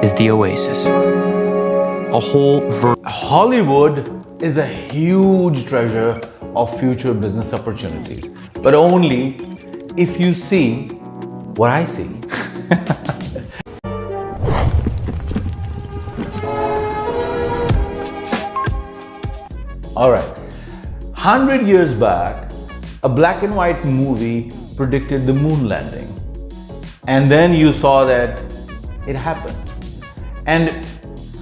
is the oasis. A whole Hollywood is a huge treasure of future business opportunities, but only if you see what I see. All right, 100 years back, a black and white movie predicted the moon landing. And then you saw that it happened. And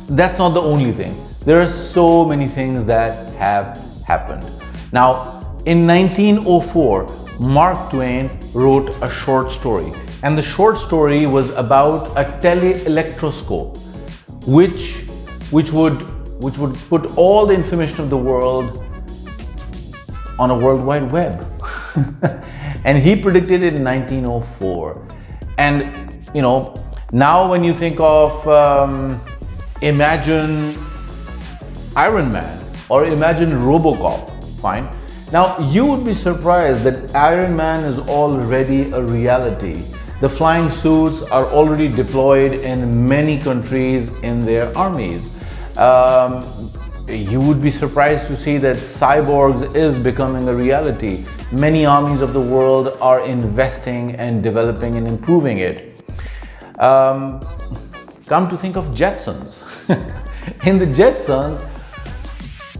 that's not the only thing. There are so many things that have happened. Now, in 1904, Mark Twain wrote a short story. And the short story was about a teleelectroscope, which would put all the information of the world on a World Wide Web. And he predicted it in 1904. And you know, now when you think of imagine Iron Man or imagine RoboCop, fine. Now you would be surprised that Iron Man is already a reality. The flying suits are already deployed in many countries in their armies. You would be surprised to see that cyborgs is becoming a reality. Many armies of the world are investing and developing and improving it. Come to think of Jetsons. In the Jetsons,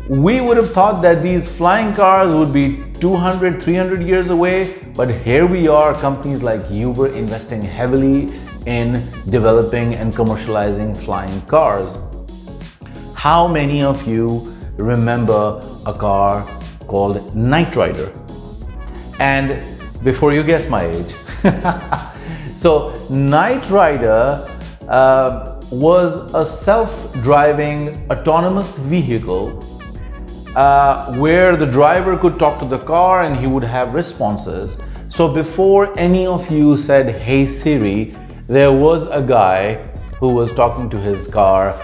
we would have thought that these flying cars would be 200, 300 years away, but here we are, companies like Uber investing heavily in developing and commercializing flying cars. How many of you remember a car called Knight Rider? And before you guess my age, so Knight Rider was a self-driving autonomous vehicle where the driver could talk to the car and he would have responses. So before any of you said, "Hey Siri," there was a guy who was talking to his car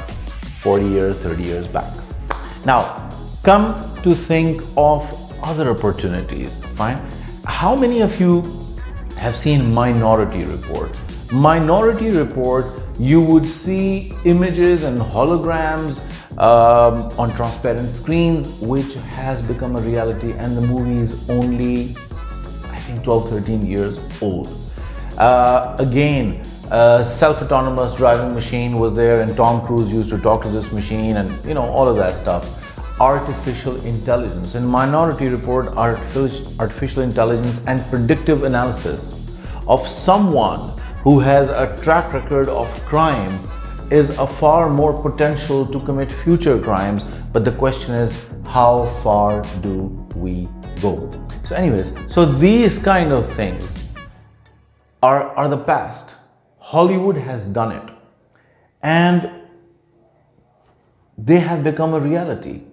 40 years, 30 years back. Now, come to think of other opportunities, fine? How many of you have seen Minority Report? Minority Report, you would see images and holograms on transparent screens, which has become a reality, and the movie is only, I think, 12, 13 years old. Again, a self-autonomous driving machine was there, and Tom Cruise used to talk to this machine, and you know, all of that stuff. Artificial intelligence. In Minority Report, artificial intelligence and predictive analysis of someone who has a track record of crime is a far more potential to commit future crimes. But the question is, how far do we go? So anyways, so these kind of things are the past. Hollywood has done it, and they have become a reality.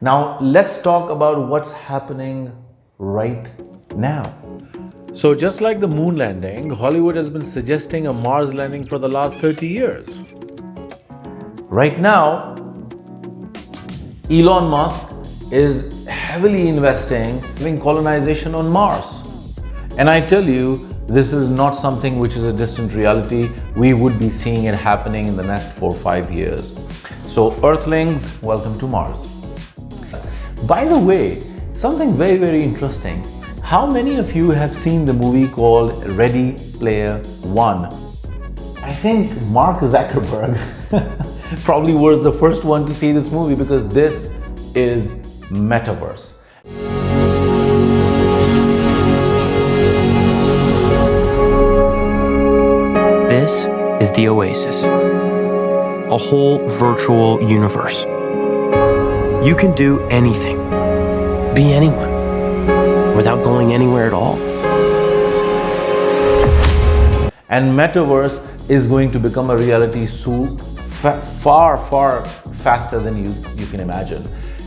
Now let's talk about what's happening right now. So just like the moon landing, Hollywood has been suggesting a Mars landing for the last 30 years. Right now, Elon Musk is heavily investing in colonization on Mars. And I tell you, this is not something which is a distant reality. We would be seeing it happening in the next 4 or 5 years. So Earthlings, welcome to Mars. By the way, something very, very interesting. How many of you have seen the movie called Ready Player One? I think Mark Zuckerberg probably was the first one to see this movie, because this is Metaverse. This is the oasis. A whole virtual universe. You can do anything, be anyone, without going anywhere at all. And Metaverse is going to become a reality soon, far, far faster than you can imagine.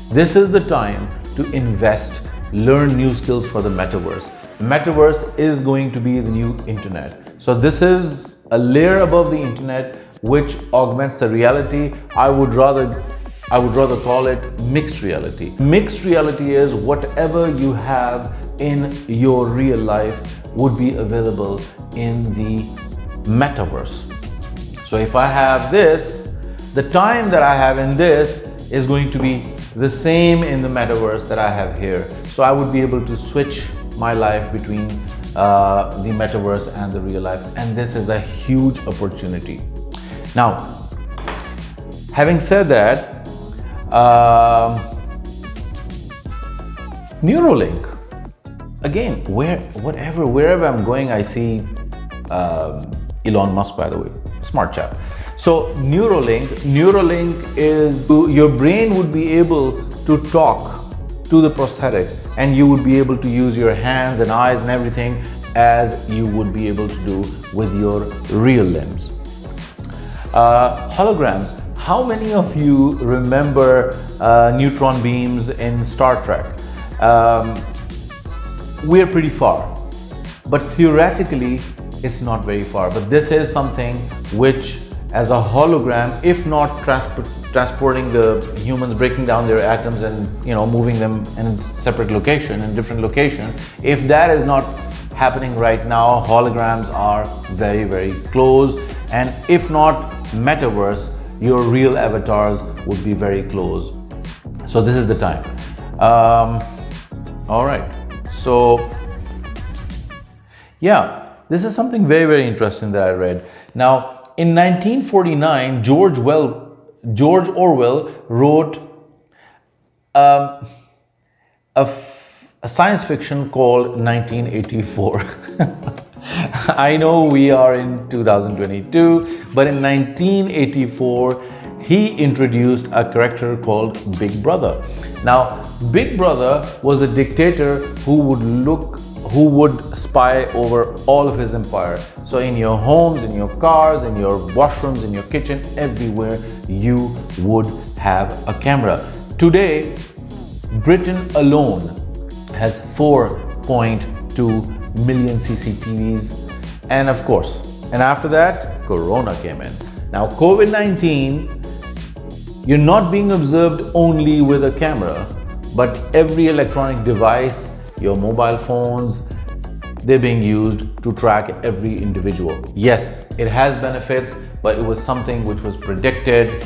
This is the time to invest, learn new skills for the Metaverse. Metaverse is going to be the new internet. So this is a layer above the internet which augments the reality. I would rather call it mixed reality. Mixed reality is whatever you have in your real life would be available in the Metaverse. So if I have this, the time that I have in this is going to be the same in the metaverse that I have here. So I would be able to switch my life between the metaverse and the real life, and this is a huge opportunity. Now, having said that, Neuralink, again, wherever I'm going, I see Elon Musk, by the way, smart chap. So Neuralink is your brain would be able to talk to the prosthetics, and you would be able to use your hands and eyes and everything as you would be able to do with your real limbs. Holograms. How many of you remember neutron beams in Star Trek? We're pretty far, but theoretically it's not very far. But this is something which, as a hologram, if not transporting the humans, breaking down their atoms and moving them in a separate location, in different location, if that is not happening right now, holograms are very, very close. And if not metaverse, your real avatars would be very close. So this is the time. All right, so yeah, this is something very, very interesting that I read. Now, in 1949, George Orwell wrote a science fiction called 1984. I know we are in 2022, but in 1984, he introduced a character called Big Brother. Now, Big Brother was a dictator who would spy over all of his empire. So in your homes, in your cars, in your washrooms, in your kitchen, everywhere you would have a camera. Today, Britain alone has 4.2 million CCTVs. And of course, and after that, Corona came in. Now, COVID-19, you're not being observed only with a camera, but every electronic device, your mobile phones, they're being used to track every individual. Yes, it has benefits, but it was something which was predicted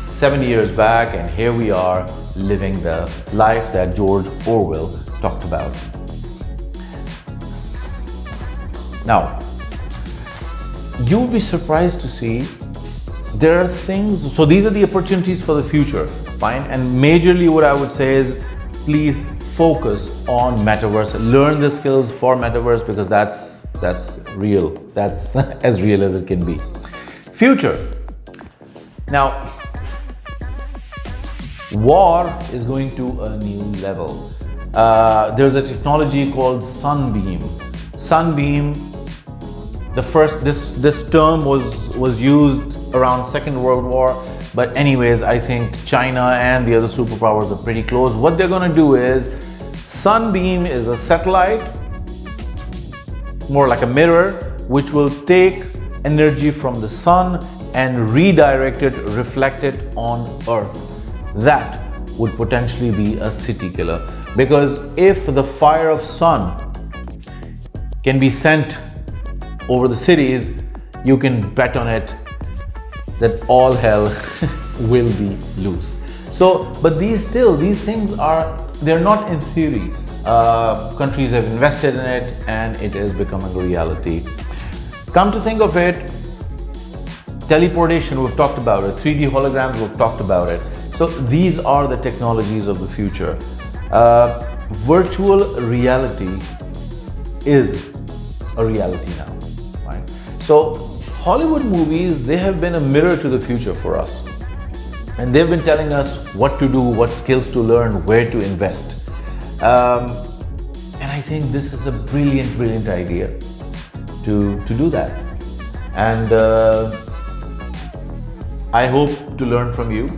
70 years back, and here we are living the life that George Orwell talked about. Now, you'll be surprised to see there are things, so these are the opportunities for the future, fine? And majorly what I would say is, please focus on metaverse, learn the skills for metaverse, because that's real, that's as real as it can be. Future. Now, war is going to a new level. There's a technology called Sunbeam. Sunbeam, this term was used around Second World War, but anyways, I think China and the other superpowers are pretty close. What they're going to do is, Sunbeam is a satellite, more like a mirror, which will take energy from the sun and redirect it, reflect it on Earth. That would potentially be a city killer, because if the fire of sun can be sent over the cities, you can bet on it that all hell will be loose. So, but these things they're not in theory. Countries have invested in it, and it is becoming a reality. Come to think of it, teleportation, we've talked about it. 3D holograms, we've talked about it. So these are the technologies of the future. Virtual reality is a reality now, right? So Hollywood movies, they have been a mirror to the future for us. And they've been telling us what to do, what skills to learn, where to invest. And I think this is a brilliant, brilliant idea to do that. And I hope to learn from you.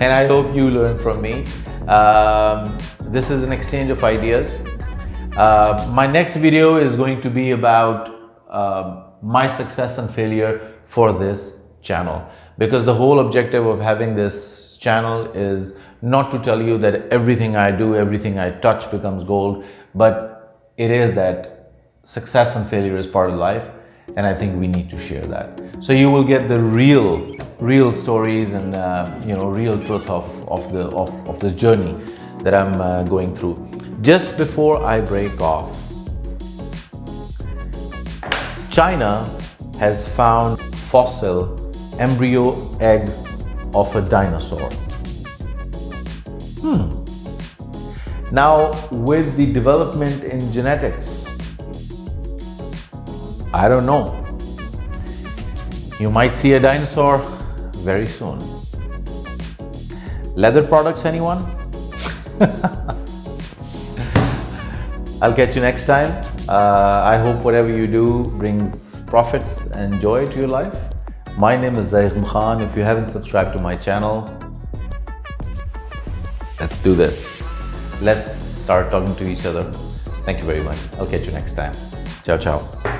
And I hope you learn from me. This is an exchange of ideas. My next video is going to be about my success and failure for this channel, because the whole objective of having this channel is not to tell you that everything I do, everything I touch becomes gold, but it is that success and failure is part of life, and I think we need to share that. So you will get the real stories and real truth of this journey that I'm going through. Just before I break off, China has found fossil embryo egg of a dinosaur. Now, with the development in genetics, I don't know. You might see a dinosaur very soon. Leather products, anyone? I'll catch you next time. I hope whatever you do brings profits and joy to your life. My name is Zaid Khan. If you haven't subscribed to my channel, let's do this. Let's start talking to each other. Thank you very much. I'll catch you next time. Ciao, ciao.